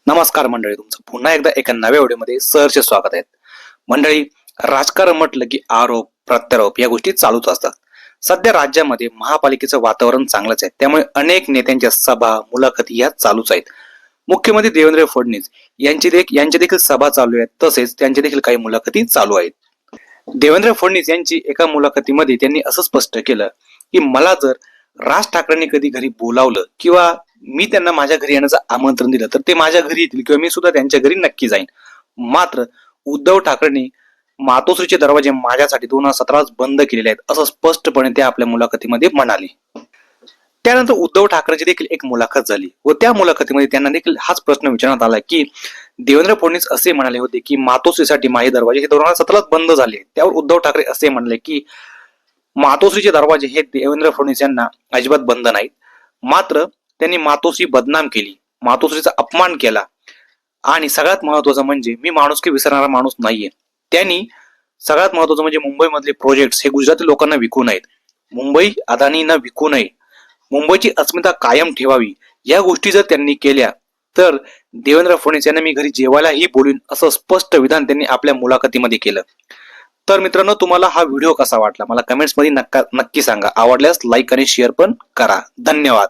नमस्कार मंडळी, तुमचं पुन्हा एकदा एका नव्या व्हिडिओमध्ये सहर्ष स्वागत आहे. मंडळी, राजकारण म्हटलं की आरोप प्रत्यारोप या गोष्टी चालूच असतात. सध्या राज्यामध्ये महापालिकेचं वातावरण चांगलंच आहे, त्यामुळे अनेक नेत्यांच्या सभा मुलाखती या चालूच आहेत. मुख्यमंत्री देवेंद्र फडणवीस यांच्या देखील सभा चालू आहेत, तसेच त्यांच्या देखील काही मुलाखती चालू आहेत. देवेंद्र फडणवीस यांची एका मुलाखतीमध्ये त्यांनी असं स्पष्ट केलं की मला जर राज ठाकरेंनी कधी घरी बोलावलं किंवा मी त्यांना माझ्या घरी येण्याचं आमंत्रण दिलं तर ते माझ्या घरी येतील किंवा मी सुद्धा त्यांच्या घरी नक्की जाईन. मात्र उद्धव ठाकरेंनी मातोश्रीचे दरवाजे माझ्यासाठी 2017 बंद केलेले आहेत असं स्पष्टपणे ते आपल्या मुलाखतीमध्ये म्हणाले. त्यानंतर उद्धव ठाकरेंची देखील एक मुलाखत झाली व त्या मुलाखतीमध्ये त्यांना देखील हाच प्रश्न विचारण्यात आला की देवेंद्र फडणवीस असे म्हणाले होते की मातोश्रीसाठी माझे दरवाजे हे 2017 बंद झाले. त्यावर उद्धव ठाकरे असे म्हणले की मातोश्रीचे दरवाजे हे देवेंद्र फडणवीस यांना अजिबात बंद नाहीत. मात्र त्यांनी मातोश्री बदनाम केली, मातोश्रीचा अपमान केला आणि सगळ्यात महत्वाचं म्हणजे मी माणुसकी विसरणारा माणूस नाहीये. त्यांनी सगळ्यात महत्वाचं म्हणजे मुंबई मधले प्रोजेक्ट हे गुजराती लोकांना विकू नयेत, मुंबई अदानींना विकू नये, मुंबईची अस्मिता कायम ठेवावी. या गोष्टी जर त्यांनी केल्या तर देवेंद्र फडणवीस यांना मी घरी जेवायलाही बोलीन असं स्पष्ट विधान त्यांनी आपल्या मुलाखतीमध्ये केलं. तर मित्रांनो, तुम्हाला हा व्हिडिओ कसा वाटला मला कमेंट्स मध्ये नक्की सांगा. आवडल्यास लाईक आणि शेअर पण करा. धन्यवाद.